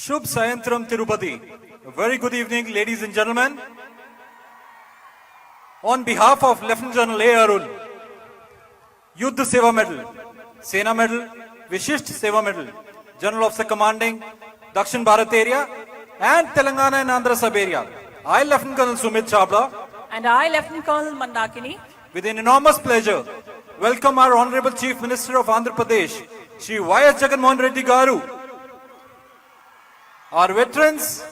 Shubh Sayantram Tirupati. A very good evening, ladies and gentlemen. On behalf of Lieutenant General A. Arul, Yuddha Seva Medal, Sena Medal, Vishisht Seva Medal, General Officer Commanding, Dakshin Bharat Area, and Telangana and Andhra Sub Area, I, Lieutenant Colonel Sumit Chawla, and I, Lieutenant Colonel Mandakini, with an enormous pleasure, welcome our Honorable Chief Minister of Andhra Pradesh, Shri Y.S. Jagannath Reddy Garu, our veterans,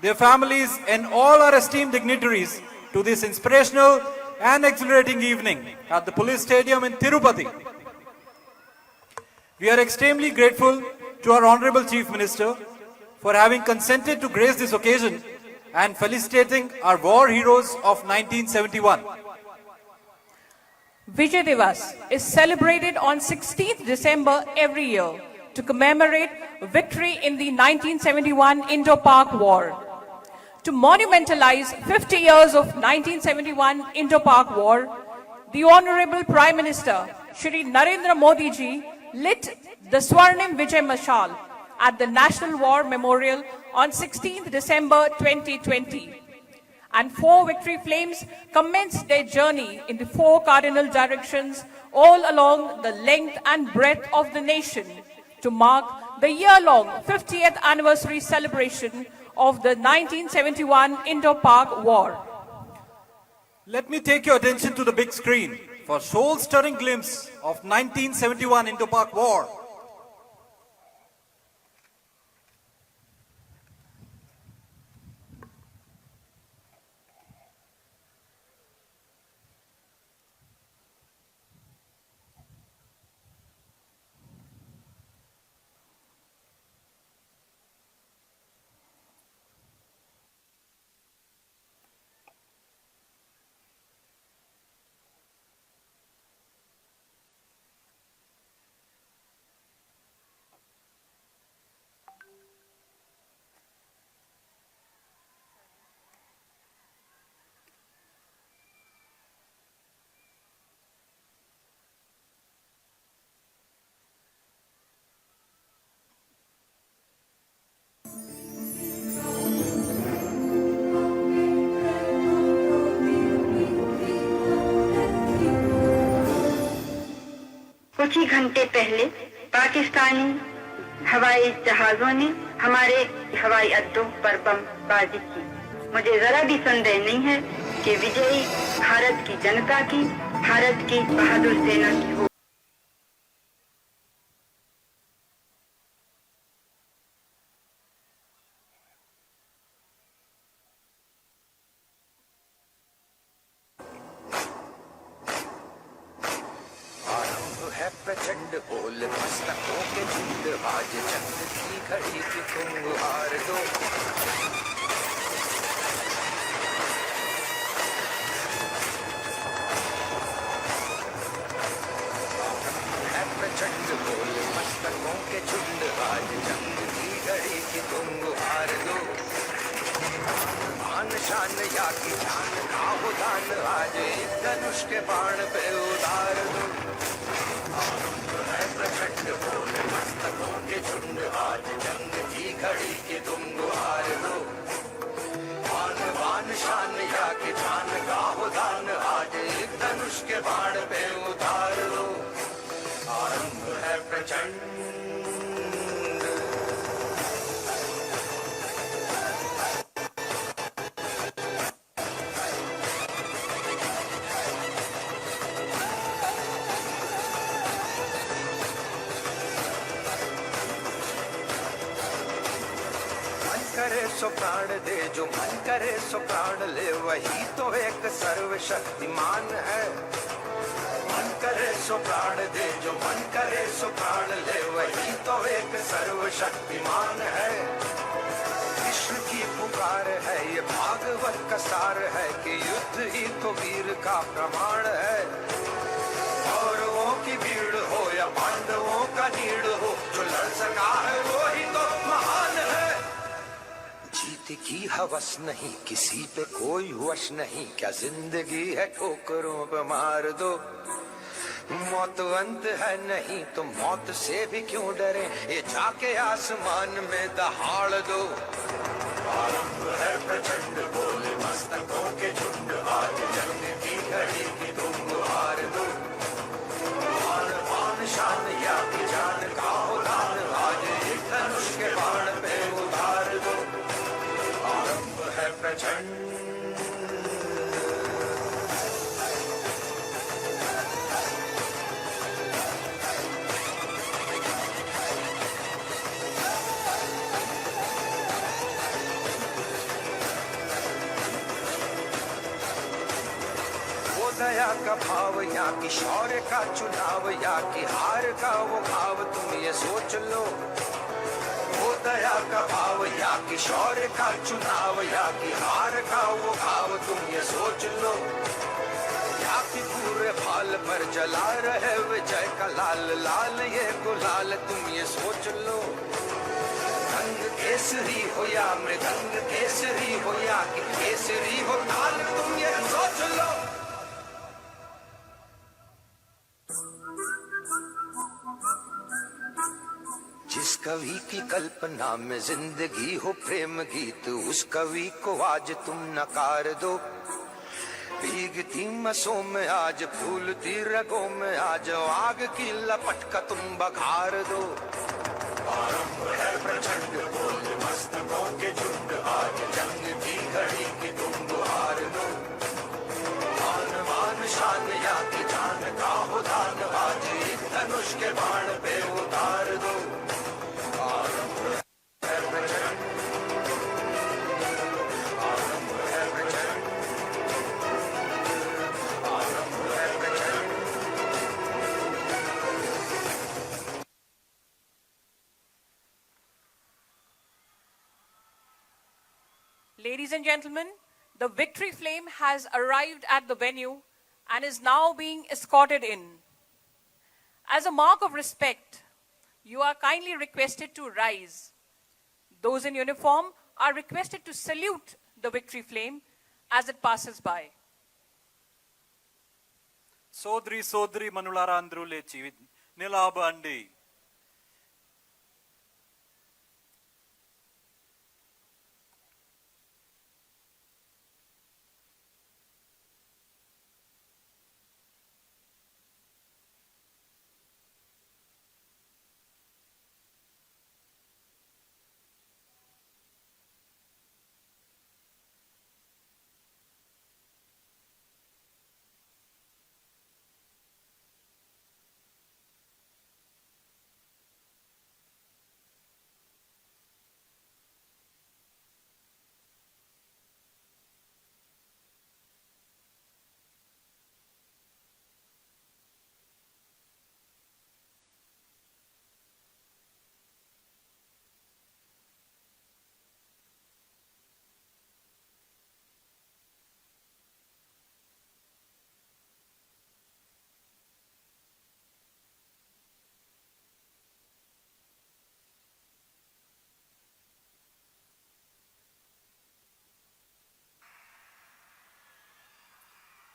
their families, and all our esteemed dignitaries to this inspirational and exhilarating evening at the Police Stadium in Tirupati. We are extremely grateful to our Honorable Chief Minister for having consented to grace this occasion and felicitating our war heroes of 1971. Vijay Diwas is celebrated on 16th December every year to commemorate victory in the 1971 Indo-Pak War. To monumentalize 50 years of 1971 Indo-Pak War, the Honorable Prime Minister Shri Narendra Modi ji lit the Swarnim Vijay Mashal at the National War Memorial on 16th December 2020. And 4 victory flames commenced their journey in the 4 cardinal directions all along the length and breadth of the nation to mark the year-long 50th anniversary celebration of the 1971 Indo-Pak War. Let me take your attention to the big screen for soul-stirring glimpse of 1971 Indo-Pak War. कुछ ही घंटे पहले पाकिस्तानी हवाई जहाजों ने हमारे हवाई अड्डों पर बमबारी की। मुझे जरा भी संदेह नहीं है कि विजयी भारत की जनता की, भारत की बहादुर सेना की हो। प्रचंड बोल मस्तकों के झुंड आज जंग की घड़ी की तुम हार दो। है प्रचंड बोल मस्तकों के झुंड आज जंग की घड़ी की तुम हार दो। मान शान या की जान का हो दान आज एक धनुष के बाण पे उतार दो। प्रचंड बोल मस्तकों के झुंड आज जंग की घड़ी की तुम गुहार दो। मान बान शान या के जान का हो दान आज एक धनुष के बाण पे उतार दो। आरंभ है प्रचंड। करे सो प्राण दे, जो मन करे सो प्राण ले, वही तो एक सर्वशक्तिमान है। मन करे सो प्राण दे, जो मन करे सो प्राण ले, वही तो एक सर्वशक्तिमान है। विश्व की पुकार है, ये भागवत का सार है कि युद्ध ही तो वीर का प्रमाण है। कौरवों की भीड़ हो या पांडवों का नीड़ हो, जो लड़ सका है वो ही तो महान है। जीत की हवस नहीं, किसी पे कोई वश नहीं, क्या जिंदगी है ठोकरों पे मार दो। मौत अंत है नहीं तो मौत से भी क्यों डरे, ये जाके आसमान में दहाड़ दो। आरंभ है प्रचंड बोले मस्तकों के झुंड, आज जंग की घड़ी की तुम गुहार दो। मान मान शान या की जान का हो दान, आज एक धनुष के बाण पे उतार दो। आरंभ है प्रचंड। दया का भाव या कि शौर्य का चुनाव, या कि हार का वो भाव, तुम ये सोच लो। वो दया का भाव या कि शौर्य का चुनाव, या कि हार का वो भाव, तुम ये सोच लो। या कि पूरे भाल पर जला रहे विजय का लाल लाल ये गुलाल, तुम ये सोच लो। रंग केसरी हो या मृदंग केसरी हो, या कि केसरी हो ताल, तुम ये सोच लो। जिस कवि की कल्पना में जिंदगी हो प्रेम गीत, उस कवि को आज तुम नकार दो। भीगती मसों में आज फूलती रगों में आज, आग की लपट का तुम बघार दो। आरंभ है प्रचंड बोल मस्तकों के झुंड, आज जंग की घड़ी की तुम गुहार दो। मान मान शान या की जान का हो दान, आज एक धनुष के बाण पे उतार दो। आरंभ है प्रचंड, आरंभ है प्रचंड, आरंभ है प्रचंड। Ladies and gentlemen, the victory flame has arrived at the venue and is now being escorted in. As a mark of respect, you are kindly requested to rise. Those in uniform are requested to salute the victory flame as it passes by. సోదరి సోదరి మనులారా అందరూ లేచి నిలబడండి.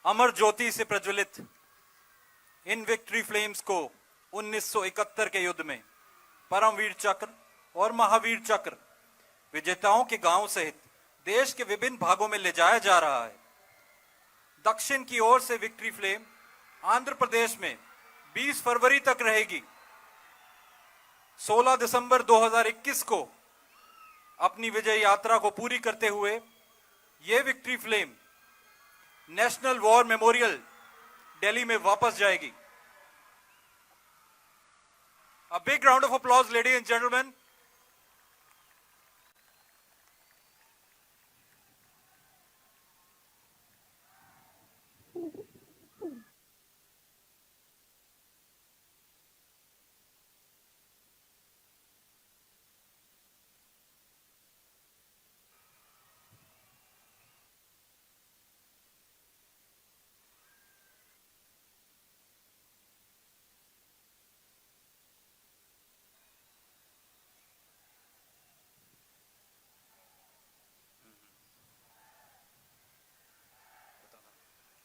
अमर ज्योति से प्रज्वलित इन victory flames को 1971 के युद्ध में परमवीर चक्र और महावीर चक्र विजेताओं के गांव सहित देश के विभिन्न भागों में ले जाया जा रहा है। दक्षिण की ओर से विक्ट्री फ्लेम आंध्र प्रदेश में 20 फरवरी तक रहेगी। 16 दिसंबर 2021 को अपनी विजय यात्रा को पूरी करते हुए यह victory flame national war memorial Delhi में वापस जाएगी। A big round of applause, ladies and gentlemen.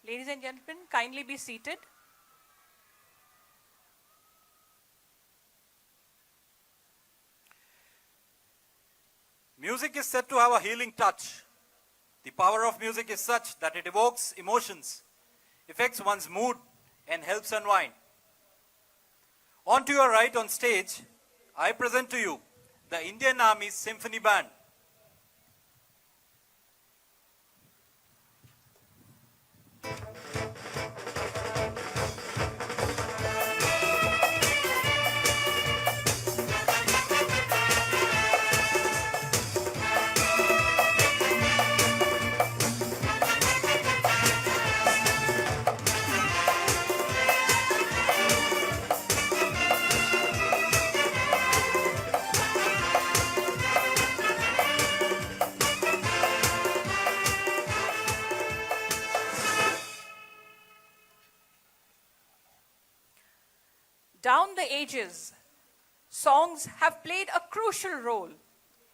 Ladies and gentlemen, kindly be seated. Music is said to have a healing touch. The power of music is such that it evokes emotions, affects one's mood, and helps unwind. On to your right on stage, I present to you the Indian Army Symphony Band. Down the ages, songs have played a crucial role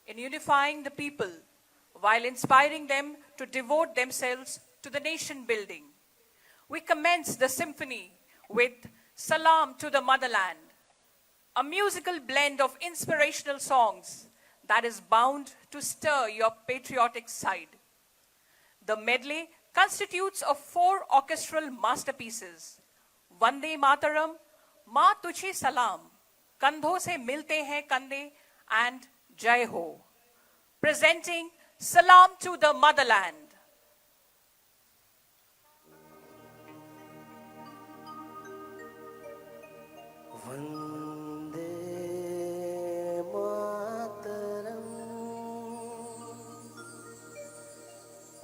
in unifying the people while inspiring them to devote themselves to the nation building. We commence the symphony with Salam to the Motherland, a musical blend of inspirational songs that is bound to stir your patriotic side. The medley constitutes of 4 orchestral masterpieces: Vande Mataram, माँ तुझे सलाम, कंधों से मिलते हैं कंधे, and जय हो. Presenting Salam to the Motherland. Vande Mataram,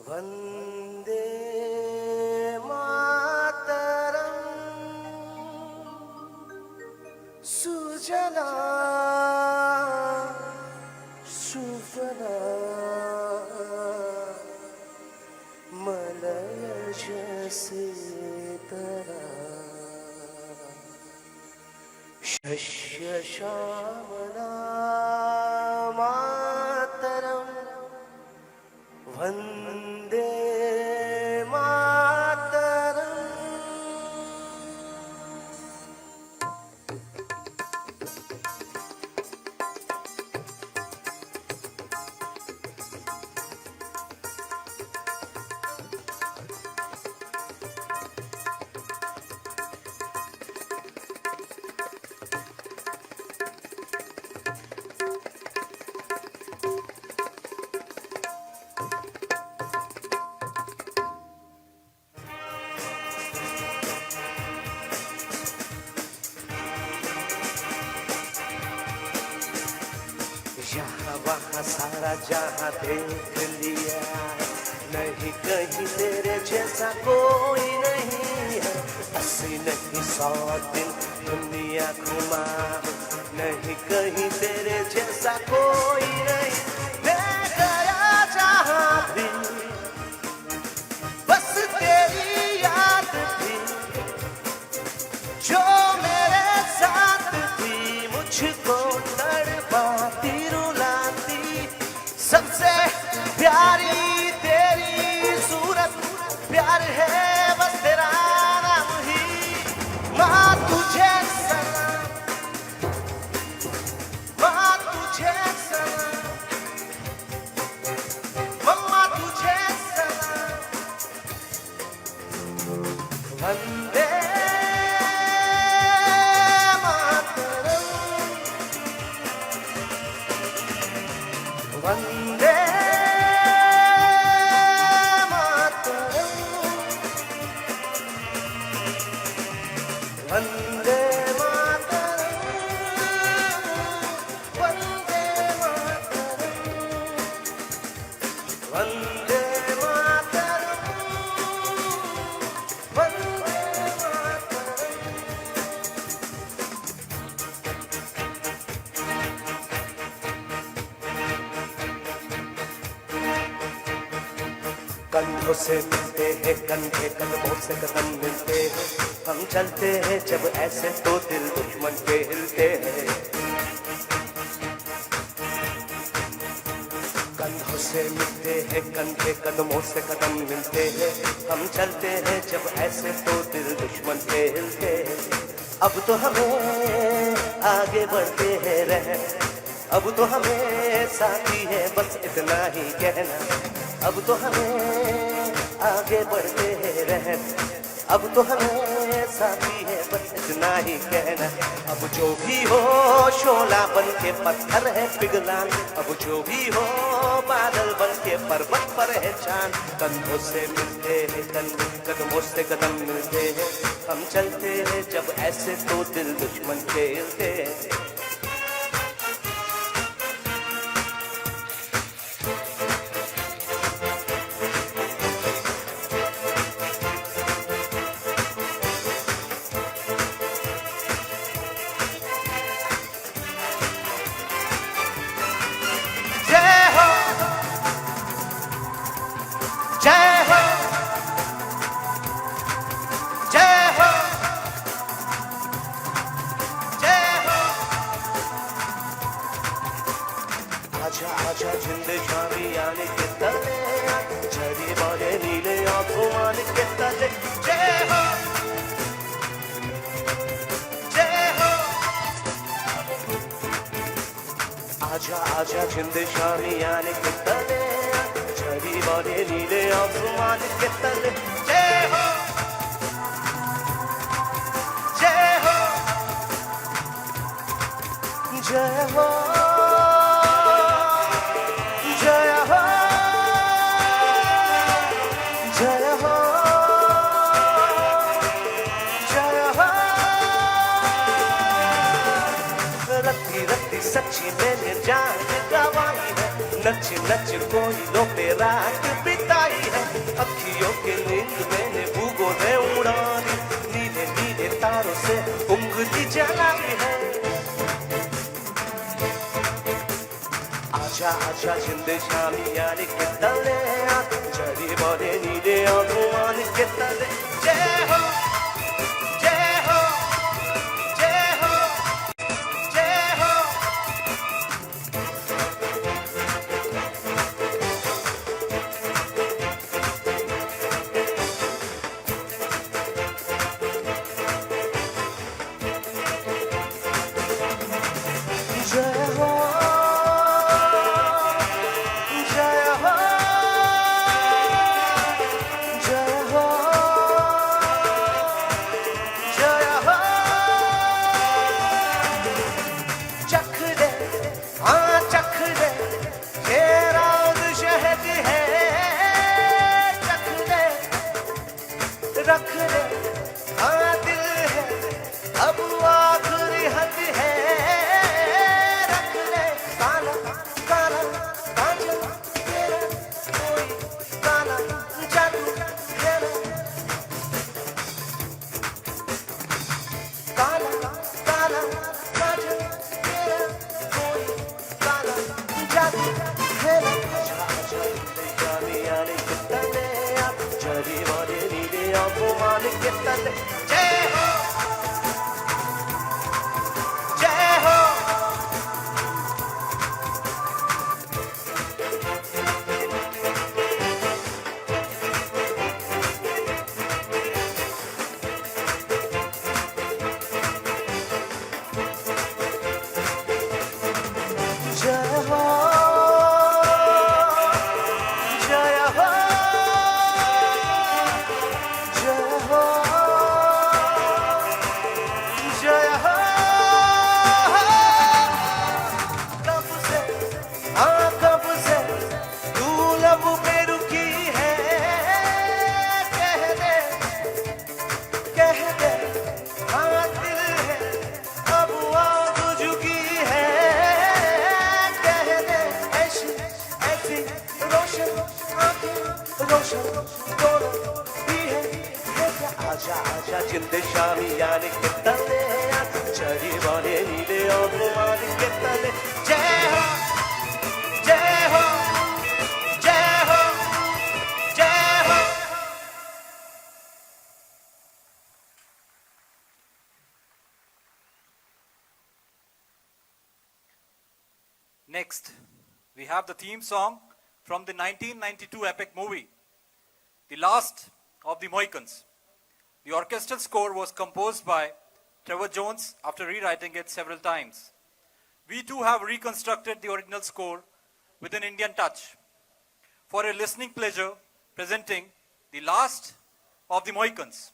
Vande Mataram, सुजला सुफला मलयज सीतला शस्य श्यामला मातरम, वंदे मातरम. यहाँ वहाँ सारा जहाँ देख लिया, नहीं कहीं तेरे जैसा कोई नहीं है. 80 नहीं 100 दिन दुनिया घुमा, नहीं कहीं तेरे जैसा कोई नहीं. मैं गया जहाँ भी बस तेरी याद थी, जो मेरे साथ थी मुझको तड़पाती रुलाती. सबसे प्यारी तेरी सूरत, प्यार है बस तेरा नाम ही. माँ तुझे सलाम, माँ तुझे सलाम, मम्मा तुझे सलाम. वंदे मातरम, वंदे मातरम, वंदे मातरम, वंदे मातरम, वंदे मातरम, वंदे मातरम. कंधों से मिलते हैं कंधे, कदमों से कदम मिलते हैं. हम चलते हैं जब ऐसे तो दिल दुश्मन के हिलते हैं. कंधों से मिलते हैं कंधे, कदमों से कदम मिलते हैं. हम चलते हैं जब ऐसे तो दिल दुश्मन के हिलते हैं. अब तो हमें आगे बढ़ते हैं रह, अब तो हमें साथी है बस इतना ही कहना, अब तो हमें आगे बढ़ते रहना, अब तो हमें साथी है बस इतना ही कहना। अब जो भी हो शोला बन के पत्थर है पिघला, अब जो भी हो बादल बन के पर्वत पर है चांद। कंधों से मिलते हैं कंधे, कदमों से कदम मिलते हैं, हम चलते हैं जब ऐसे तो दिल दुश्मन खेलते हैं। जय हो, जय हो, जय हो। आजा आजा जिंद शामी आने के तले, झरी वाले नीले आंखों आने के तले। जय हो, जय हो। आजा आजा जिंद शामी आने के तले, झरी वाले नीले आसमान के तले। जय हो, जय हो, जय हो, जय हो, जय हो, जय हो। रत्ती रत्ती सच्ची मैंने जान गंवाई है, नच नच कोयलों पे रात बिताई है। अखियों के नींद मैंने भूगोले उड़ानी, नीले नीले तारों से उंगली जलाई है। आजा आजा जिंद शामी आने के तले, झरी वाले नीले आसमान के तले। जय हो, जय हो, जय हो, जय हो। जय हो, जय हो, जय हो, जय हो। चख दे, हाँ चख दे, ये राज शहद है। चख दे, रख दे, हाँ दिल है, अब आखिरी हद है। रख ले काला काला काजल तेरा, कोई काला जादू है ना। काला काला काजल तेरा, कोई काला जादू है ना। जाने आने के तले, झरी वाले नीले आसमान के तले। जय हो, जय हो। जय हो, जय हो, जय हो, जय हो। कब से, हाँ कब से तू लब पे रुकी है। कह दे, कह दे, हाँ दिल है, अब आग झुकी है। कह दे, ऐसी ऐसी रोशन आंखें, रोशन दोनों भी है क्या। आजा आजा जिंद शामी आने के तले, झरी वाले नीले आसमान के तले। जय हो, जय हो, जय हो, जय हो। Next, we have the theme song from the 1992 epic movie, The Last of the Mohicans. The orchestral score was composed by Trevor Jones after rewriting it several times. we too have reconstructed the original score with an Indian touch. For a listening pleasure, presenting the last of the Mohicans.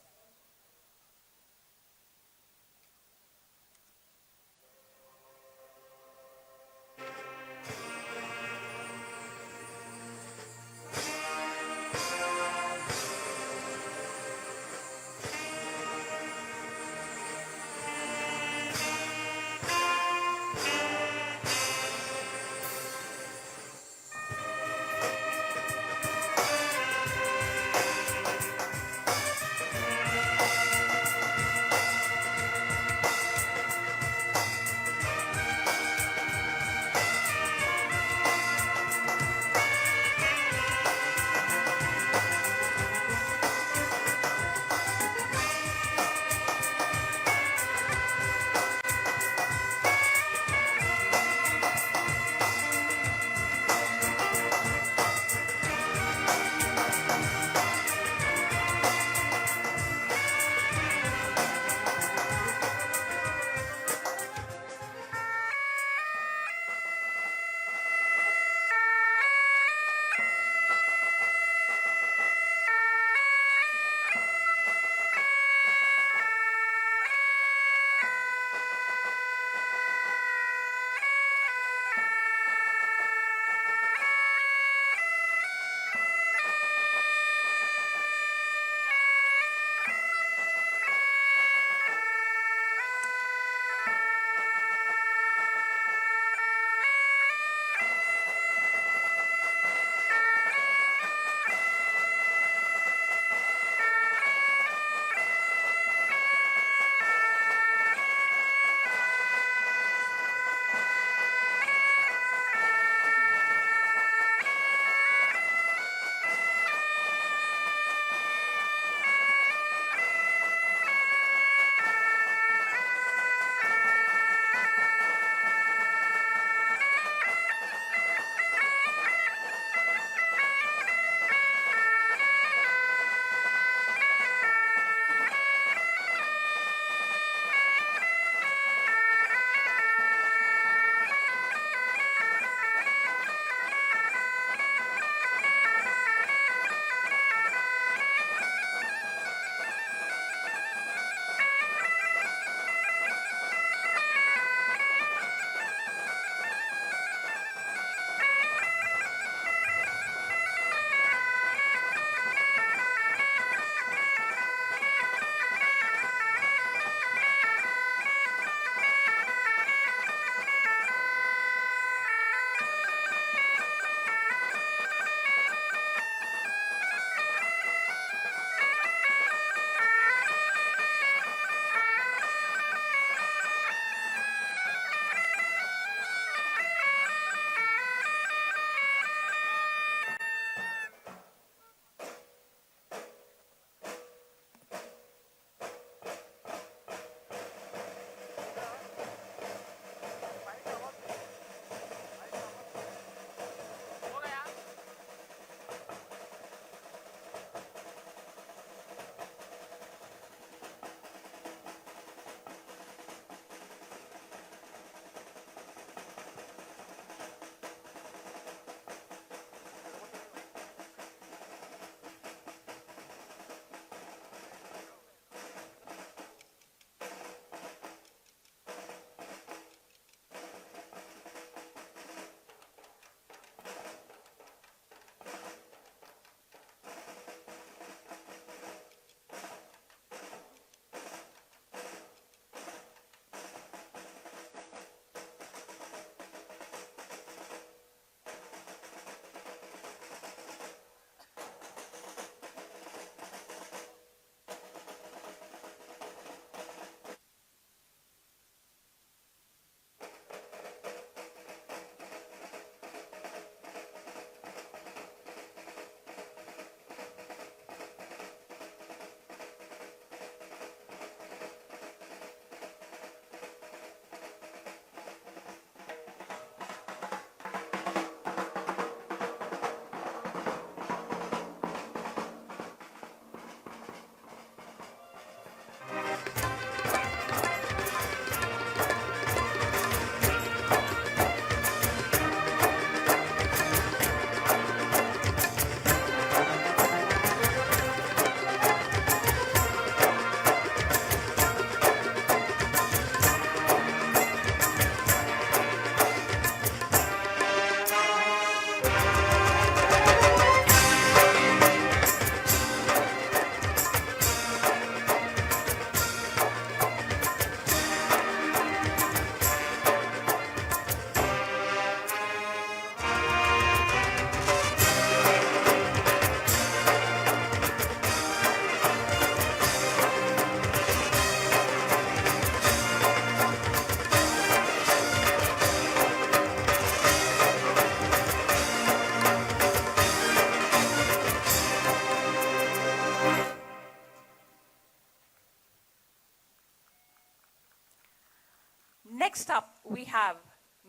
Next up, we have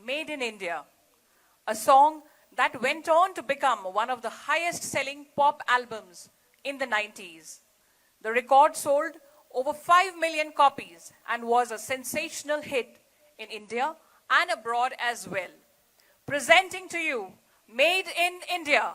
Made in India, a song that went on to become one of the highest selling pop albums in the 90s. The record sold over 5 million copies and was a sensational hit in India and abroad as well. Presenting to you Made in India.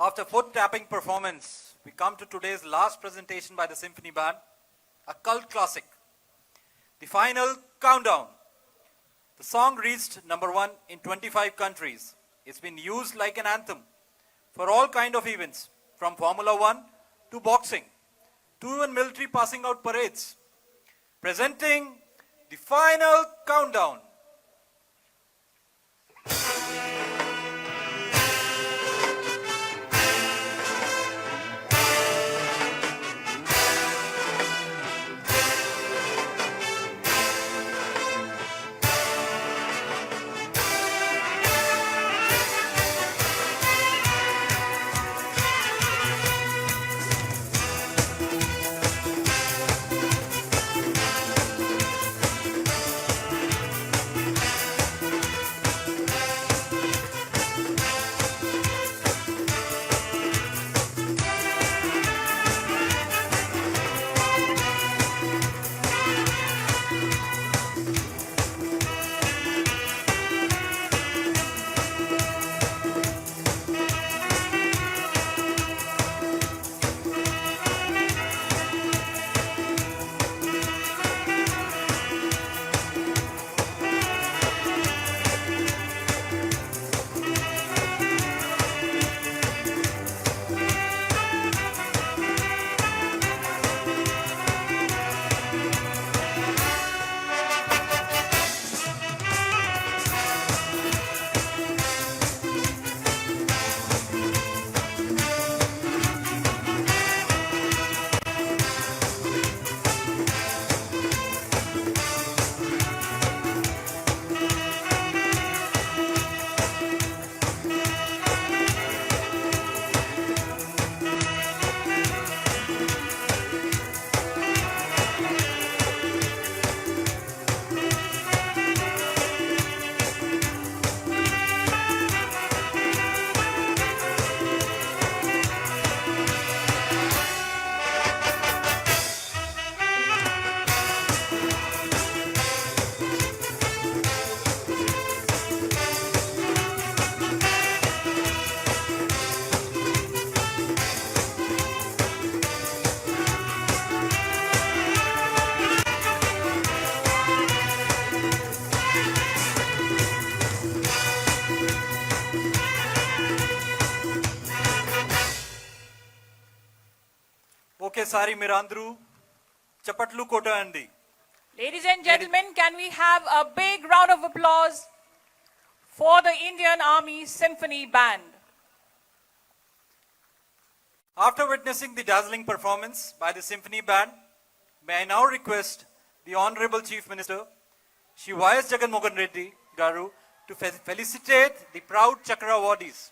After foot-tapping performance, we come to today's last presentation by the Symphony Band, a cult classic, The Final Countdown. The song reached number 1 in 25 countries. It's been used like an anthem for all kind of events, from Formula 1 to boxing, to even military passing out parades. Presenting The Final Countdown. Kesari Mirandru, Chapatlu Kota Andi. Ladies and gentlemen, can we have a big round of applause for the Indian Army Symphony Band? After witnessing the dazzling performance by the Symphony Band, may I now request the Honorable Chief Minister, Shri Y.S. Jagan Mohan Reddy Garu, to felicitate the proud Chakra awardees.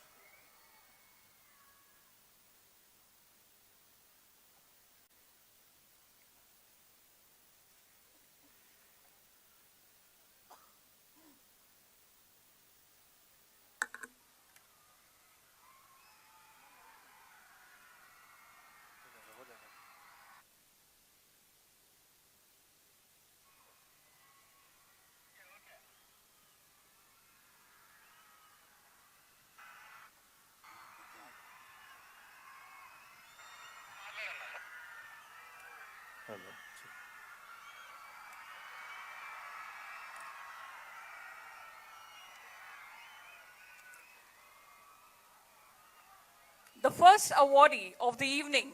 The first awardee of the evening,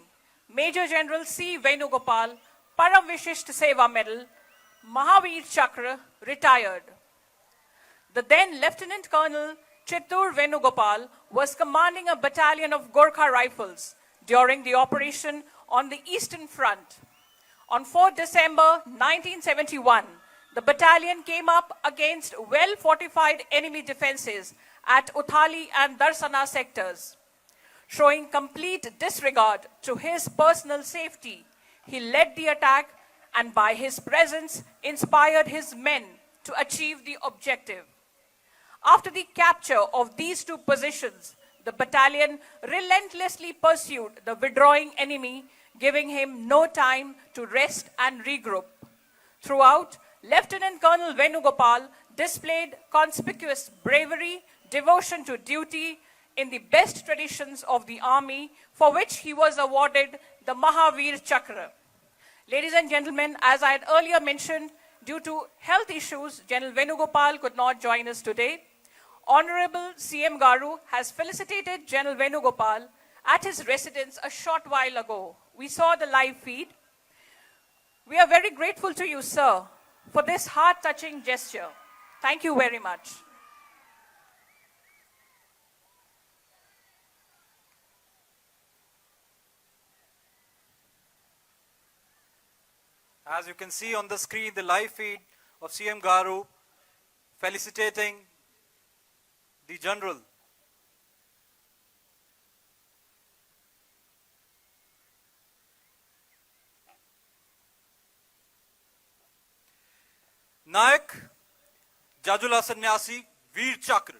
Major General C. Venugopal, Param Vishisht Seva Medal, Mahavir Chakra, retired. The then Lieutenant Colonel Chittur Venugopal was commanding a battalion of Gorkha Rifles during the operation on the Eastern Front. On 4 December 1971, the battalion came up against well-fortified enemy defenses at Uthali and Darsana sectors. Showing complete disregard to his personal safety, he led the attack and by his presence inspired his men to achieve the objective. After the capture of these two positions, the battalion relentlessly pursued the withdrawing enemy, giving him no time to rest and regroup. Throughout, Lieutenant Colonel Venugopal displayed conspicuous bravery, devotion to duty, in the best traditions of the army, for which he was awarded the Mahavir Chakra. Ladies and gentlemen, as I had earlier mentioned, due to health issues, General Venugopal could not join us today. Honorable CM Garu has felicitated General Venugopal at his residence a short while ago. We saw the live feed. We are very grateful to you, sir, for this heart-touching gesture. Thank you very much. As you can see on the screen, the live feed of CM Garu felicitating the General. Nayak Jajula Sannyasi Veer Chakra.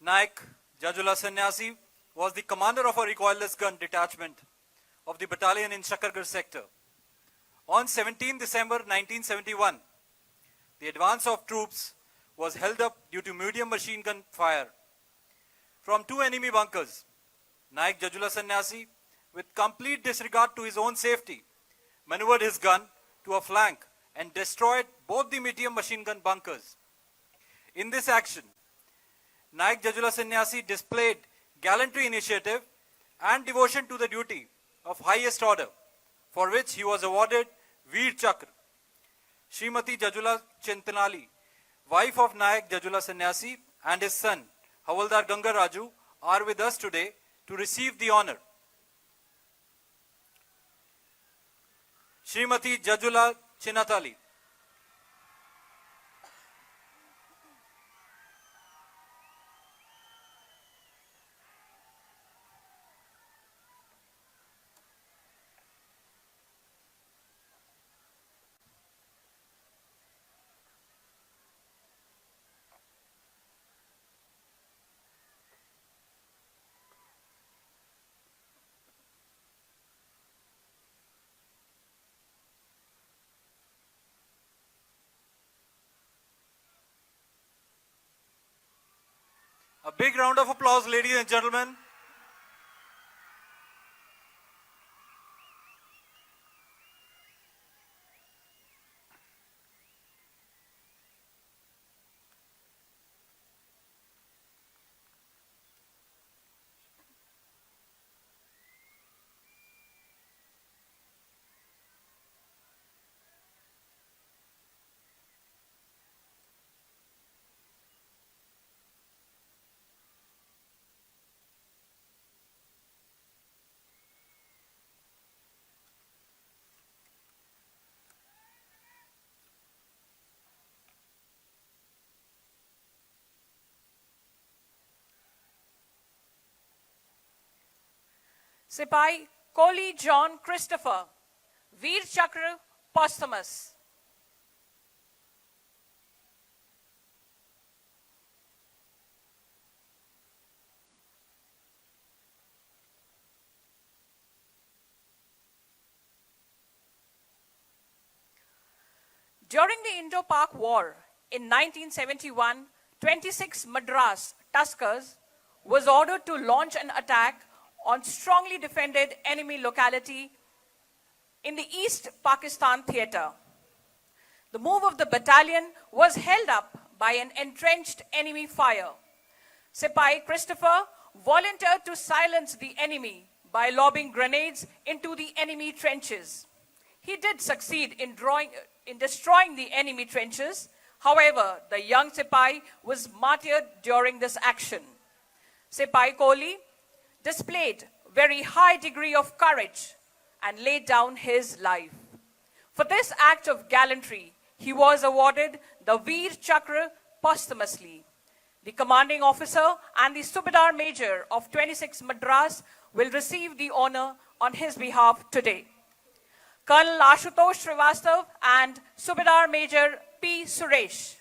Naik Jajula Sannyasi was the commander of a recoilless gun detachment of the battalion in Shakargarh sector. On 17 December 1971, the advance of troops was held up due to medium machine gun fire from two enemy bunkers. Naik Jajula Sannyasi, with complete disregard to his own safety, maneuvered his gun to a flank and destroyed both the medium machine gun bunkers. In this action, Naik Jajula Sannyasi displayed gallantry, initiative and devotion to the duty of highest order, for which he was awarded Veer Chakra. Srimati Jajula Chintanali, wife of Naik Jajula Sannyasi, and his son Havaldar Ganga Raju are with us today to receive the honor. Srimati Jajula Chinatali. big round of applause, ladies and gentlemen. Sipai Kohli John Christopher, Veer Chakra, posthumous. During the Indo-Pak War in 1971, 26 Madras Tuskers was ordered to launch an attack on strongly defended enemy locality in the East Pakistan theatre. The move of the battalion was held up by an entrenched enemy fire. Sipai Christopher volunteered to silence the enemy by lobbing grenades into the enemy trenches. He did succeed in destroying the enemy trenches. However, the young Sipai was martyred during this action. Sipai Kohli displayed very high degree of courage and laid down his life. For this act of gallantry, he was awarded the Veer Chakra posthumously. The commanding officer and the Subedar Major of 26 Madras will receive the honor on his behalf today. Colonel Ashutosh Srivastav and Subedar Major P. Suresh.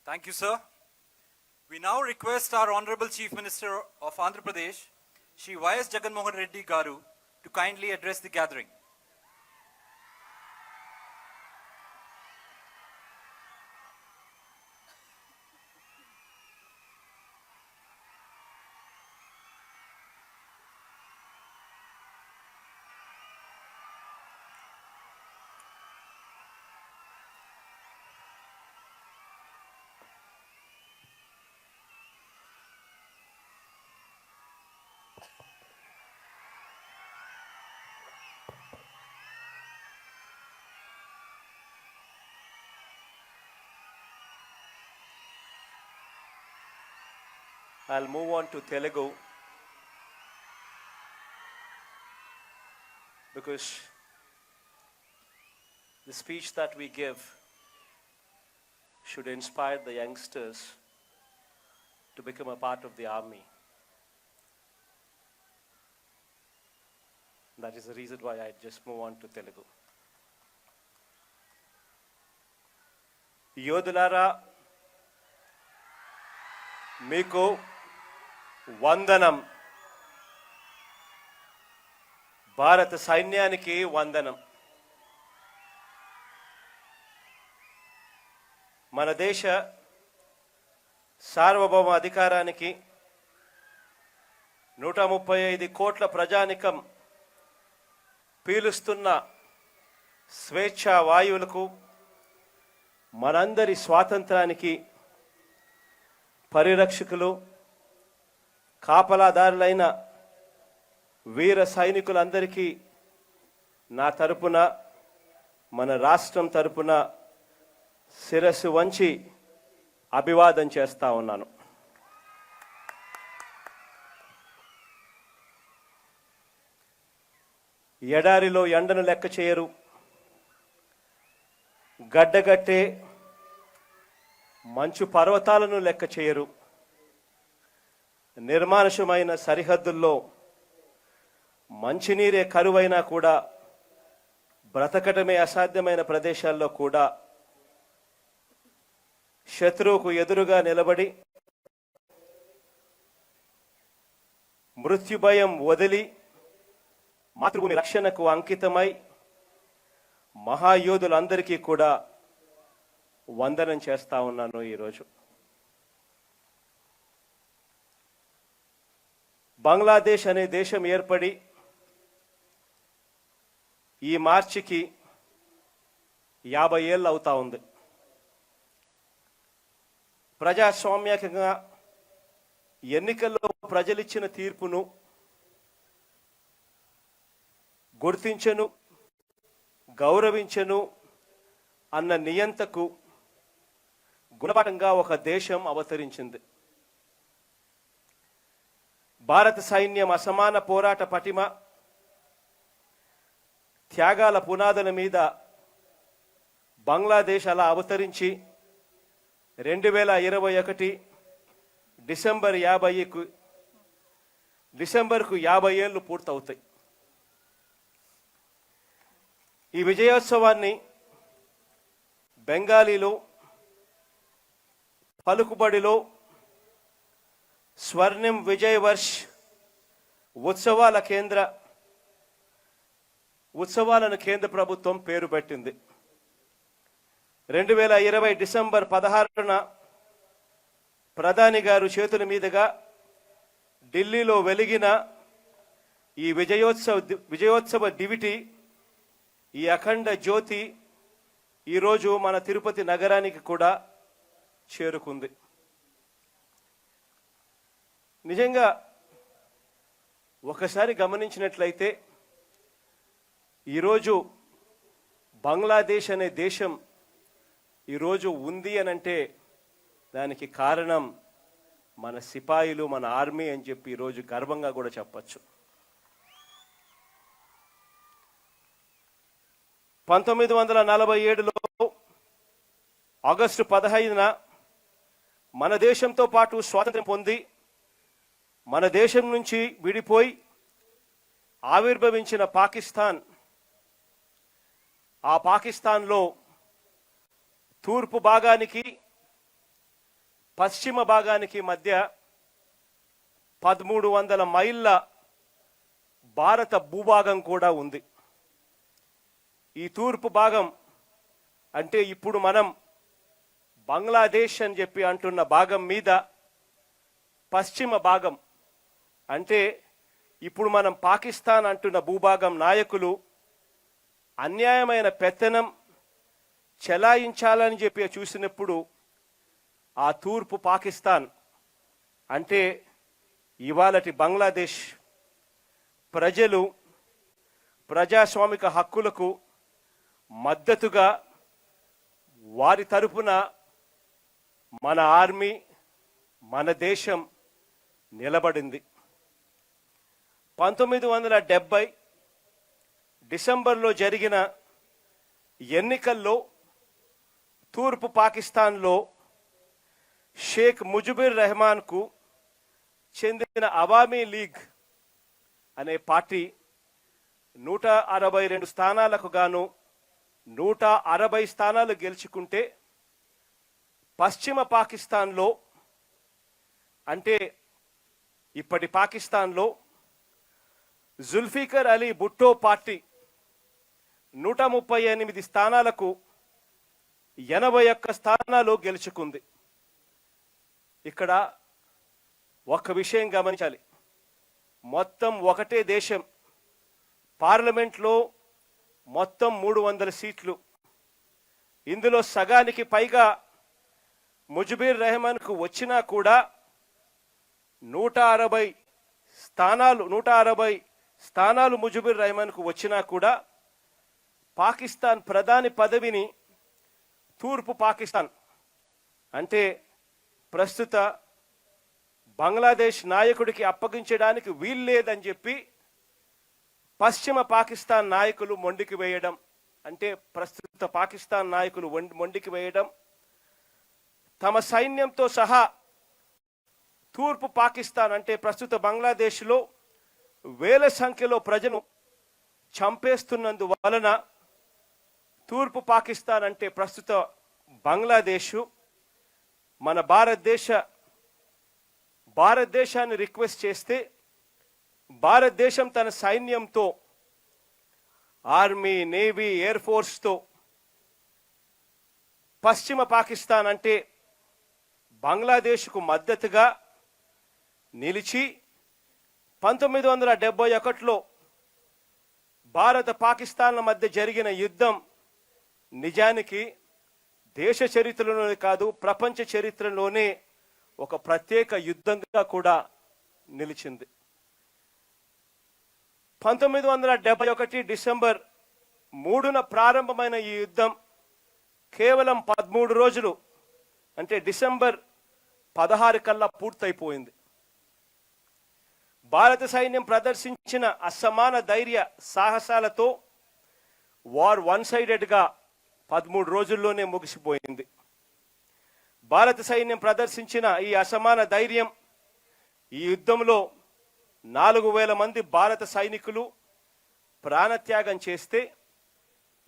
Thank you, sir. We now request our Honorable Chief Minister of Andhra Pradesh, Shri Y.S. Jagan Mohan Reddy Garu, to kindly address the gathering. I'll move on to Telugu because the speech that we give should inspire the youngsters to become a part of the army. That is the reason why I just move on to Telugu. యోధులారా మీకు వందనం. భారత సైన్యానికి వందనం. మన దేశ సార్వభౌమ అధికారానికి 135 కోట్ల ప్రజానికం పీలుస్తున్న స్వేచ్ఛా వాయువులకు, మనందరి స్వాతంత్రానికి పరిరక్షకులు, కాపలాదారులైన వీర సైనికులందరికీ నా తరపున, మన రాష్ట్రం తరపున శిరస్సు వంచి అభివాదం చేస్తా ఉన్నాను. ఎడారిలో ఎండను లెక్క చేయరు, గడ్డగట్టే మంచు పర్వతాలను లెక్క చేయరు, నిర్మానుషమైన సరిహద్దుల్లో మంచినీరే కరువైనా కూడా బ్రతకటమే అసాధ్యమైన ప్రదేశాల్లో కూడా శత్రువుకు ఎదురుగా నిలబడి మృత్యుభయం వదిలి మాతృభూమి రక్షణకు అంకితమై మహాయోధులందరికీ కూడా వందనం చేస్తా ఉన్నాను. ఈరోజు బంగ్లాదేశ్ అనే దేశం ఏర్పడి ఈ మార్చికి 50 ఏళ్ళు అవుతా ఉంది. ప్రజాస్వామ్యకంగా ఎన్నికల్లో ప్రజలిచ్చిన తీర్పును గుర్తించను, గౌరవించను అన్న నియంతకు గుణపాఠంగా ఒక దేశం అవతరించింది. భారత సైన్యం అసమాన పోరాట పటిమ, త్యాగాల పునాదుల మీద బంగ్లాదేశ్ అలా అవతరించి 2021 డిసెంబర్కు 50 ఏళ్ళు పూర్తవుతాయి. ఈ విజయోత్సవాన్ని బెంగాలీలో పలుకుబడిలో స్వర్ణిం విజయ్ వర్ష్ ఉత్సవాలను కేంద్ర ప్రభుత్వం పేరు పెట్టింది. 2020 డిసెంబర్ 16న ప్రధాని గారు చేతుల మీదుగా ఢిల్లీలో వెలిగిన ఈ విజయోత్సవ డివిటీ, ఈ అఖండ జ్యోతి ఈరోజు మన తిరుపతి నగరానికి కూడా చేరుకుంది. నిజంగా ఒకసారి గమనించినట్లయితే ఈరోజు బంగ్లాదేశ్ అనే దేశం ఈరోజు ఉంది అనంటే దానికి కారణం మన సిపాయిలు, మన ఆర్మీ అని చెప్పి ఈరోజు గర్వంగా కూడా చెప్పచ్చు. 1947లో ఆగస్టు 15న మన దేశంతో పాటు స్వాతంత్ర్యం పొంది మన దేశం నుంచి విడిపోయి ఆవిర్భవించిన పాకిస్తాన్, ఆ పాకిస్తాన్లో తూర్పు భాగానికి పశ్చిమ భాగానికి మధ్య 1300 మైళ్ళ భారత భూభాగం కూడా ఉంది. ఈ తూర్పు భాగం అంటే ఇప్పుడు మనం బంగ్లాదేశ్ అని చెప్పి అంటున్న భాగం మీద పశ్చిమ భాగం అంటే ఇప్పుడు మనం పాకిస్తాన్ అంటున్న భూభాగం నాయకులు అన్యాయమైన పెత్తనం చెలాయించాలని చెప్పి చూసినప్పుడు ఆ తూర్పు పాకిస్తాన్ అంటే ఇవాళటి బంగ్లాదేశ్ ప్రజలు ప్రజాస్వామిక హక్కులకు మద్దతుగా వారి తరపున మన ఆర్మీ, మన దేశం నిలబడింది. 1970 డిసెంబర్లో జరిగిన ఎన్నికల్లో తూర్పు పాకిస్తాన్లో షేక్ ముజిబుర్ రెహమాన్కు చెందిన అవామీ లీగ్ అనే పార్టీ 162 స్థానాలకు గాను 160 స్థానాలు గెలుచుకుంటే, పశ్చిమ పాకిస్తాన్లో అంటే ఇప్పటి పాకిస్తాన్లో జుల్ఫికర్ అలీ భుట్టో పార్టీ 138 స్థానాలకు 81 స్థానాలు గెలుచుకుంది. ఇక్కడ ఒక విషయం గమనించాలి, మొత్తం ఒకటే దేశం, పార్లమెంట్లో మొత్తం 300 సీట్లు, ఇందులో సగానికి పైగా ముజిబుర్ రెహమాన్కు వచ్చినా కూడా 160 స్థానాలు ముజిబుర్ రెహమాన్కు వచ్చినా కూడా పాకిస్తాన్ ప్రధాని పదవిని తూర్పు పాకిస్తాన్ అంటే ప్రస్తుత బంగ్లాదేశ్ నాయకుడికి అప్పగించడానికి వీల్లేదని చెప్పి పశ్చిమ పాకిస్తాన్ నాయకులు మొండికి వేయడం, అంటే ప్రస్తుత పాకిస్తాన్ నాయకులు మొండికి వేయడం, తమ సైన్యంతో సహా తూర్పు పాకిస్తాన్ అంటే ప్రస్తుత బంగ్లాదేశ్లో వేల సంఖ్యలో ప్రజలు చంపేస్తున్నందువలన తూర్పు పాకిస్తాన్ అంటే ప్రస్తుత బంగ్లాదేశ్ మన భారతదేశాన్ని రిక్వెస్ట్ చేస్తే భారతదేశం తన సైన్యంతో ఆర్మీ, నేవీ, ఎయిర్ ఫోర్స్తో పశ్చిమ పాకిస్తాన్ అంటే బంగ్లాదేశ్కు మద్దతుగా నిలిచి 1971లో భారత పాకిస్తాన్ల మధ్య జరిగిన యుద్ధం నిజానికి దేశ చరిత్రలోనే కాదు ప్రపంచ చరిత్రలోనే ఒక ప్రత్యేక యుద్ధంగా కూడా నిలిచింది. 1971 డిసెంబర్ 3న ప్రారంభమైన ఈ యుద్ధం కేవలం 13 రోజులు అంటే డిసెంబర్ 16 కల్లా పూర్తయిపోయింది. భారత సైన్యం ప్రదర్శించిన అసమాన ధైర్య సాహసాలతో వార్ వన్ సైడెడ్గా 13 రోజుల్లోనే ముగిసిపోయింది. భారత సైన్యం ప్రదర్శించిన ఈ అసమాన ధైర్యం ఈ యుద్ధంలో 4000 మంది భారత సైనికులు ప్రాణత్యాగం చేస్తే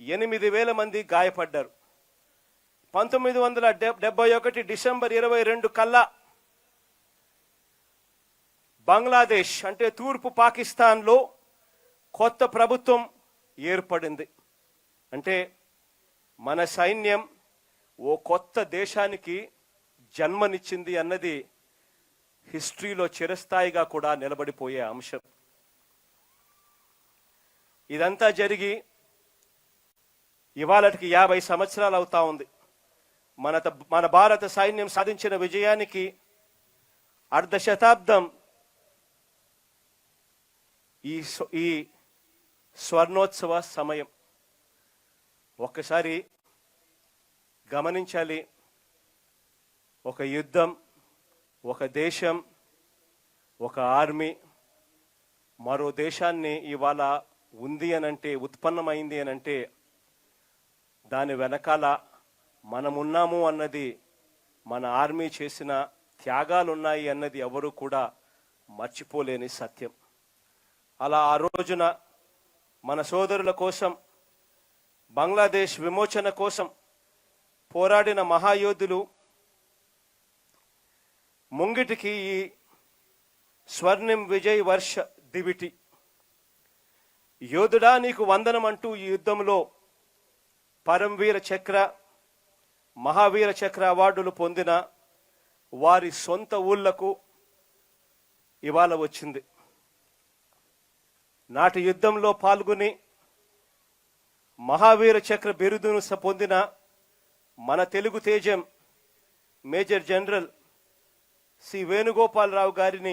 8000 మంది గాయపడ్డారు. 1971 డిసెంబర్ 22 కల్లా బంగ్లాదేశ్ అంటే తూర్పు పాకిస్తాన్లో కొత్త ప్రభుత్వం ఏర్పడింది. అంటే మన సైన్యం ఓ కొత్త దేశానికి జన్మనిచ్చింది అన్నది హిస్టరీలో చిరస్థాయిగా కూడా నిలబడిపోయే అంశం. ఇదంతా జరిగి ఇవాళకి 50 సంవత్సరాలు అవుతా ఉంది. మన భారత సైన్యం సాధించిన విజయానికి అర్ధ శతాబ్దం ఈ స్వర్ణోత్సవ సమయం. ఒక్కసారి గమనించాలి, ఒక యుద్ధం, ఒక దేశం, ఒక ఆర్మీ మరో దేశాన్ని ఇవాళ ఉంది అనంటే, ఉత్పన్నమైంది అనంటే దాని వెనకాల మనమున్నాము అన్నది, మన ఆర్మీ చేసిన త్యాగాలున్నాయి అన్నది ఎవరు కూడా మర్చిపోలేని సత్యం. అలా ఆ రోజున మన సోదరుల కోసం, బంగ్లాదేశ్ విమోచన కోసం పోరాడిన మహాయోధులు ముంగిటికి ఈ స్వర్ణిం విజయ్ వర్ష దివిటి, యోధుడా నీకు వందనం అంటూ ఈ యుద్ధంలో పరంవీర చక్ర, మహావీర చక్ర అవార్డులు పొందిన వారి సొంత ఊళ్లకు ఇవాళ వచ్చింది. నాటి యుద్ధంలో పాల్గొని మహావీర చక్ర బిరుదును పొందిన మన తెలుగు తేజం మేజర్ జనరల్ సి వేణుగోపాలరావు గారిని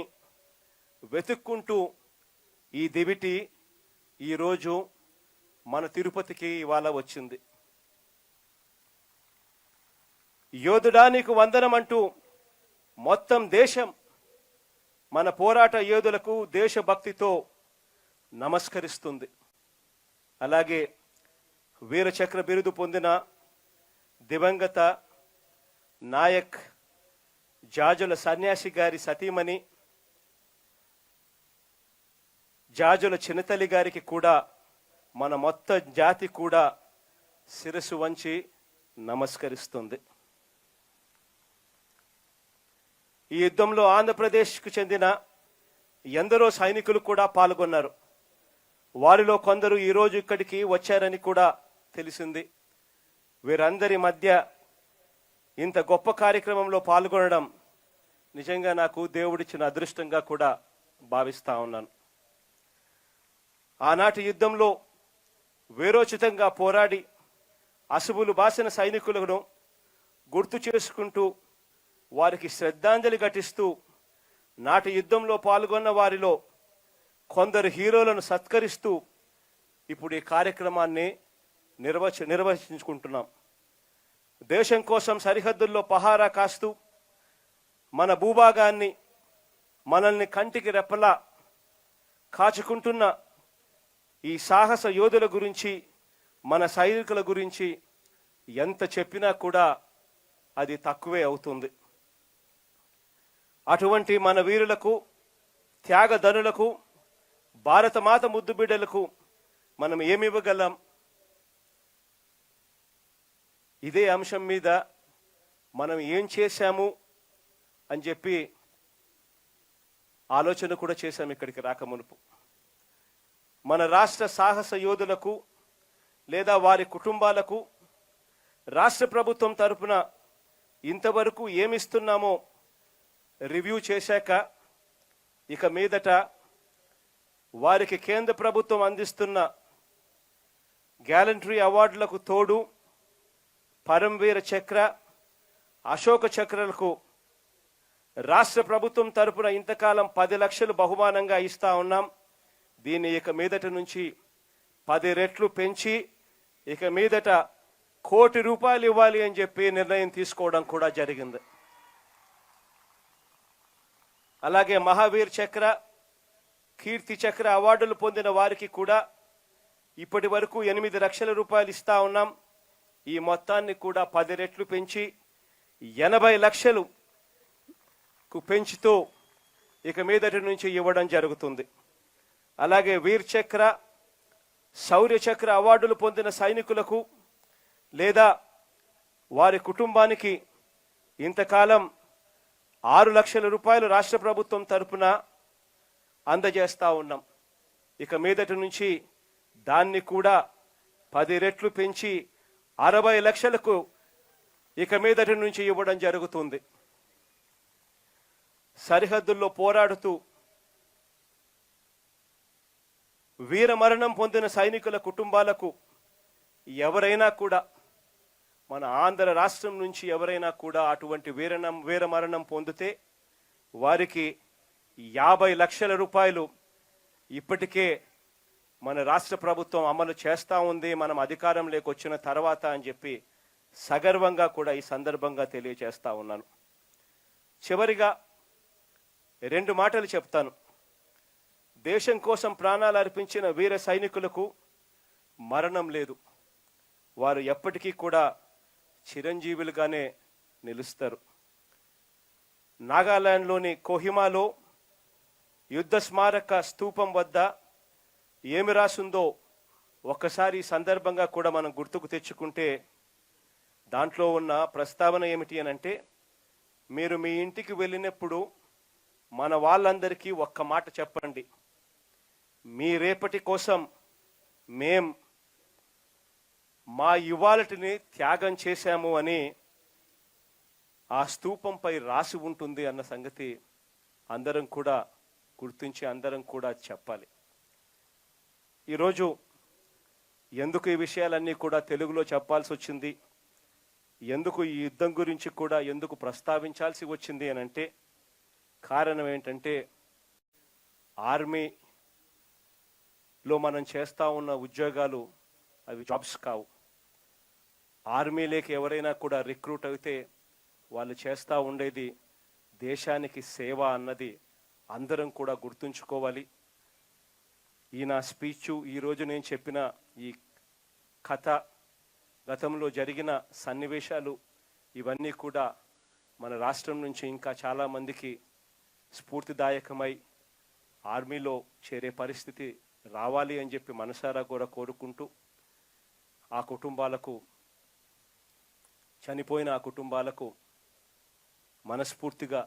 వెతుక్కుంటూ ఈ దివిటి ఈరోజు మన తిరుపతికి ఇవాళ వచ్చింది. యోధుడా నీకు వందనం అంటూ మొత్తం దేశం మన పోరాట యోధులకు దేశభక్తితో నమస్కరిస్తుంది. అలాగే వీరచక్ర బిరుదు పొందిన దివంగత నాయక్ జాజుల సన్యాసి గారి సతీమణి జాజుల చిన్నతల్లి గారికి కూడా మన మొత్తం జాతి కూడా శిరస్సు వంచి నమస్కరిస్తుంది. ఈ యుద్ధంలో ఆంధ్రప్రదేశ్కు చెందిన ఎందరో సైనికులు కూడా పాల్గొన్నారు. వారిలో కొందరు ఈరోజు ఇక్కడికి వచ్చారని కూడా తెలిసింది. వీరందరి మధ్య ఇంత గొప్ప కార్యక్రమంలో పాల్గొనడం నిజంగా నాకు దేవుడిచ్చిన అదృష్టంగా కూడా భావిస్తా ఉన్నాను. ఆనాటి యుద్ధంలో వీరోచితంగా పోరాడి అసువులు బాసిన సైనికులను గుర్తు చేసుకుంటూ వారికి శ్రద్ధాంజలి ఘటిస్తూ నాటి యుద్ధంలో పాల్గొన్న వారిలో కొందరు హీరోలను సత్కరిస్తూ ఇప్పుడు ఈ కార్యక్రమాన్ని నిర్వహించుకుంటున్నాం. దేశం కోసం సరిహద్దుల్లో పహారా కాస్తూ మన భూభాగాన్ని మనల్ని కంటికి రెప్పలా కాచుకుంటున్న ఈ సాహస యోధుల గురించి, మన సైనికుల గురించి ఎంత చెప్పినా కూడా అది తక్కువే అవుతుంది. అటువంటి మన వీరులకు, త్యాగధనులకు, భారతమాత ముద్దు బిడ్డలకు మనం ఏమివ్వగలం? ఇదే అంశం మీద మనం ఏం చేశాము అని చెప్పి ఆలోచన కూడా చేశాం ఇక్కడికి రాకమునుపు. మన రాష్ట్ర సాహస యోధులకు లేదా వారి కుటుంబాలకు రాష్ట్ర ప్రభుత్వం తరపున ఇంతవరకు ఏమిస్తున్నామో రివ్యూ చేశాక ఇక మీదట వారికి కేంద్ర ప్రభుత్వం అందిస్తున్న గ్యాలంటరీ అవార్డులకు తోడు పరమవీర చక్ర, అశోక చక్రలకు రాష్ట్ర ప్రభుత్వం తరపున ఇంతకాలం 10 లక్షలు బహుమానంగా ఇస్తా ఉన్నాం. దీన్ని ఇక మీదట నుంచి 10 రెట్లు పెంచి ఇక మీదట ₹1 కోటి ఇవ్వాలి అని చెప్పి నిర్ణయం తీసుకోవడం కూడా జరిగింది. అలాగే మహావీర్ చక్ర, కీర్తి చక్ర అవార్డులు పొందిన వారికి కూడా ఇప్పటి వరకు ₹8 లక్షల ఇస్తా ఉన్నాం. ఈ మొత్తాన్ని కూడా 10 రెట్లు పెంచి 80 లక్షలకు పెంచుతూ ఇక మీదటి నుంచి ఇవ్వడం జరుగుతుంది. అలాగే వీర్ చక్ర, శౌర్య చక్ర అవార్డులు పొందిన సైనికులకు లేదా వారి కుటుంబానికి ఇంతకాలం ₹6 లక్షల రాష్ట్ర ప్రభుత్వం తరపున అందజేస్తా ఉన్నాం. ఇక మీదటి నుంచి దాన్ని కూడా 10 రెట్లు పెంచి 60 లక్షలకు ఇక మీదటి నుంచి ఇవ్వడం జరుగుతుంది. సరిహద్దుల్లో పోరాడుతూ వీరమరణం పొందిన సైనికుల కుటుంబాలకు ఎవరైనా కూడా, మన ఆంధ్ర రాష్ట్రం నుంచి ఎవరైనా కూడా అటువంటి వీరమరణం పొందితే వారికి ₹50 లక్షల ఇప్పటికే మన రాష్ట్ర ప్రభుత్వం అమలు చేస్తూ ఉంది, మనం అధికారంలోకి వచ్చిన తర్వాత అని చెప్పి సగర్వంగా కూడా ఈ సందర్భంగా తెలియజేస్తా ఉన్నాను. చివరిగా 2 మాటలు చెప్తాను. దేశం కోసం ప్రాణాలు అర్పించిన వీర సైనికులకు మరణం లేదు. వారు ఎప్పటికీ కూడా చిరంజీవులుగానే నిలుస్తారు. నాగాలాండ్లోని కోహిమాలో యుద్ధ స్మారక స్తూపం వద్ద ఏమి రాసుందో ఒక్కసారి ఈ సందర్భంగా కూడా మనం గుర్తుకు తెచ్చుకుంటే దాంట్లో ఉన్న ప్రస్తావన ఏమిటి అనంటే, మీరు మీ ఇంటికి వెళ్ళినప్పుడు మన వాళ్ళందరికీ ఒక్క మాట చెప్పండి, మీ రేపటి కోసం మా ఇవాళటిని త్యాగం చేశాము అని ఆ స్తూపంపై రాసి ఉంటుంది అన్న సంగతి అందరం కూడా గుర్తించి అందరం కూడా చెప్పాలి. ఈరోజు ఎందుకు ఈ విషయాలన్నీ కూడా తెలుగులో చెప్పాల్సి వచ్చింది, ఎందుకు ఈ యుద్ధం గురించి కూడా ఎందుకు ప్రస్తావించాల్సి వచ్చింది అని అంటే, కారణం ఏంటంటే ఆర్మీలో మనం చేస్తూ ఉన్న ఉద్యోగాలు అవి జాబ్స్ కావు. ఆర్మీలోకి ఎవరైనా కూడా రిక్రూట్ అయితే వాళ్ళు చేస్తూ ఉండేది దేశానికి సేవ అన్నది అందరం కూడా గుర్తుంచుకోవాలి. ఈ నా స్పీచ్, ఈరోజు నేను చెప్పిన ఈ కథ, గతంలో జరిగిన సన్నివేశాలు ఇవన్నీ కూడా మన రాష్ట్రం నుంచి ఇంకా చాలామందికి స్ఫూర్తిదాయకమై ఆర్మీలో చేరే పరిస్థితి రావాలి అని చెప్పి మనసారా కూడా కోరుకుంటూ, ఆ కుటుంబాలకు, చనిపోయిన ఆ కుటుంబాలకు మనస్ఫూర్తిగా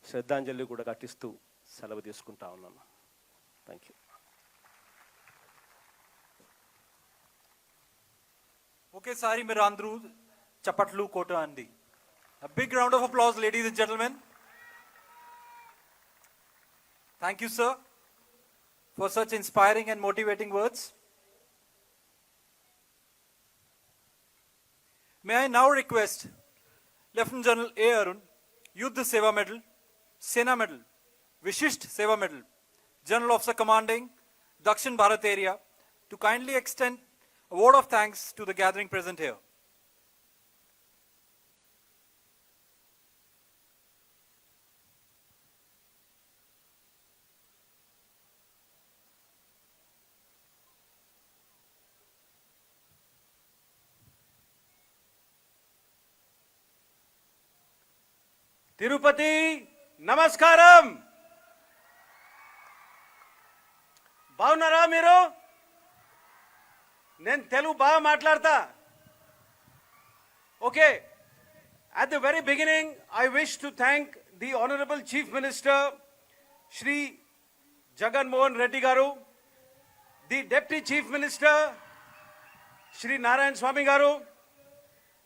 శ్రద్ధాంజలి కూడా ఘటిస్తూ సెలవు తీసుకుంటా ఉన్నాను. Thank you. ఒకేసారి మీరు అందరూ చప్పట్లు కోట అండి. A big round of applause, ladies and gentlemen. Thank you, sir, for such inspiring and motivating words. May I now request Lieutenant General A. Arun, Yuddha Seva Medal, Sena Medal, Vishisht Seva Medal, General Officer Commanding, Dakshin Bharat Area, to kindly extend a word of thanks to the gathering present here. Tirupati నమస్కారం. బాగున్నారా మీరు? నేను తెలుగు బాగా మాట్లాడతా. Okay. At the very beginning, I wish to thank the Honorable Chief Minister, Shri Jagan Mohan Reddy Garu, the Deputy Chief Minister, Shri Narayan Swamy Garu,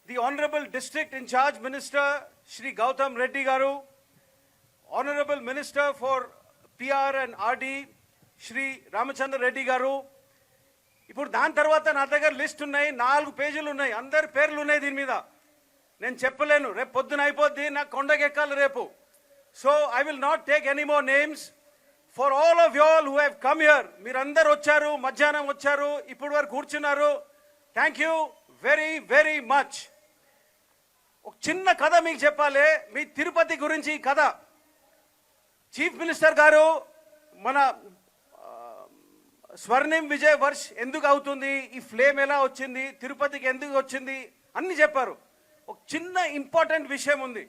the Honorable District in Charge Minister, Shri Gautam Reddy Garu, Honorable Minister for PR and RD, Shri Ramachandra Reddy Garu. ఇప్పుడు దాని తర్వాత నా దగ్గర list ఉన్నాయి, 4 పేజీలు ఉన్నాయి, అందరి పేర్లు ఉన్నాయి దీని మీద. నేను చెప్పలేను, రేపు పొద్దున అయిపోద్ది, నాకు కొండకి ఎక్కాలి రేపు. So I will not take any more names. For all of you all who have come here, మీరందరూ వచ్చారు, మధ్యాహ్నం వచ్చారు, ఇప్పుడు వరకు కూర్చున్నారు. Thank you very very much. ఒక చిన్న కథ మీకు చెప్పాలి, మీ తిరుపతి గురించి కథ. చీఫ్ మినిస్టర్ గారు మన స్వర్ణిం విజయ్ వర్ష్ ఎందుకు అవుతుంది, ఈ ఫ్లేమ్ ఎలా వచ్చింది, తిరుపతికి ఎందుకు వచ్చింది అన్ని చెప్పారు. ఒక చిన్న ఇంపార్టెంట్ విషయం ఉంది.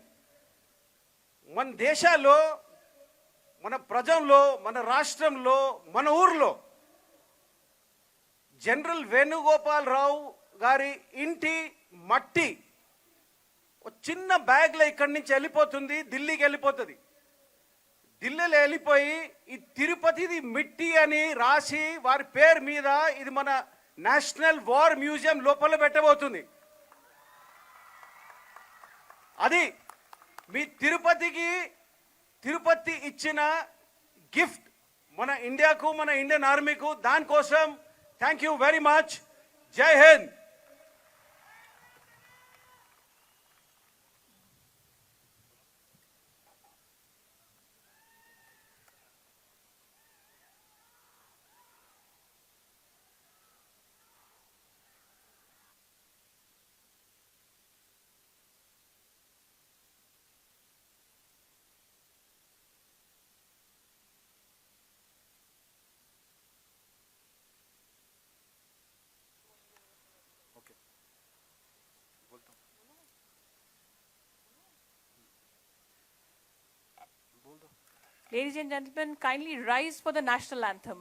మన దేశాల్లో, మన ప్రజల్లో, మన రాష్ట్రంలో, మన ఊర్లో జనరల్ వేణుగోపాల్ రావు గారి ఇంటి మట్టి ఒక చిన్న బ్యాగ్లో ఇక్కడి నుంచి వెళ్ళిపోతుంది, ఢిల్లీకి వెళ్ళిపోతుంది. ఢిల్లీలో వెళ్ళిపోయి ఈ తిరుపతిది మిట్టి అని రాసి వారి పేరు మీద ఇది మన నేషనల్ వార్ మ్యూజియం లోపల పెట్టబోతుంది. అది మీ తిరుపతి ఇచ్చిన గిఫ్ట్ మన ఇండియాకు, మన ఇండియన్ ఆర్మీకు. దానికోసం థ్యాంక్ యూ వెరీ మచ్. జై Hind. Ladies and gentlemen, kindly rise for the national anthem.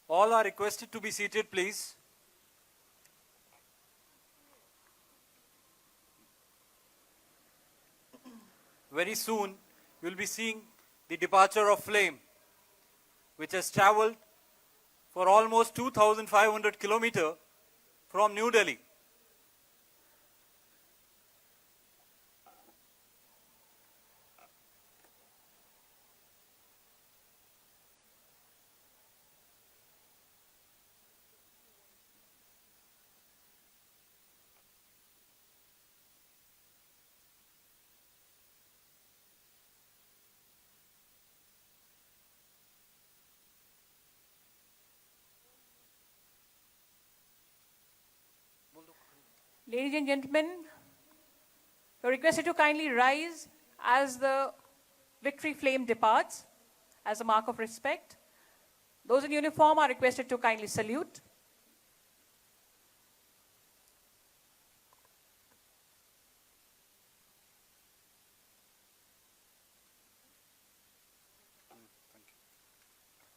All are requested to be seated, please. Very soon, you will be seeing the departure of flame, which has traveled for almost 2,500 kilometers from New Delhi. Ladies and gentlemen, you're requested to kindly rise as the victory flame departs as a mark of respect. Those in uniform are requested to kindly salute.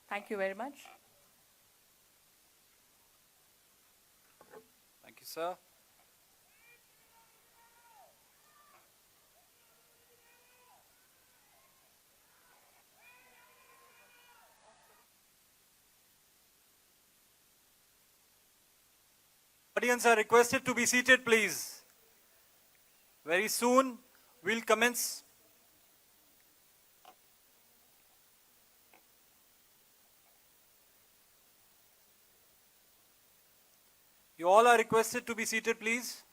Thank you very much. Thank you, sir. Audience are requested to be seated, please. Very soon, we'll commence. You all are requested to be seated, please.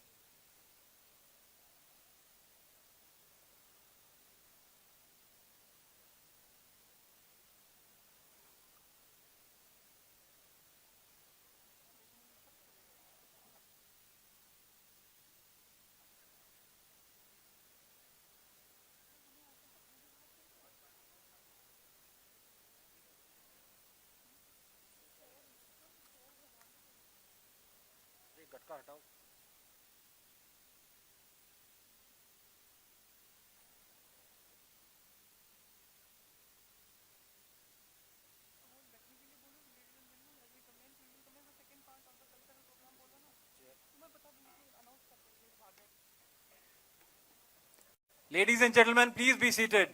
Ladies and gentlemen, please be seated.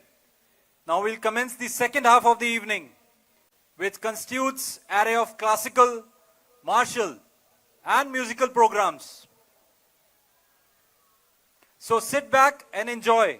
Now we'll commence the second half of the evening, which constitutes array of classical, martial, and musical programs. So sit back and enjoy.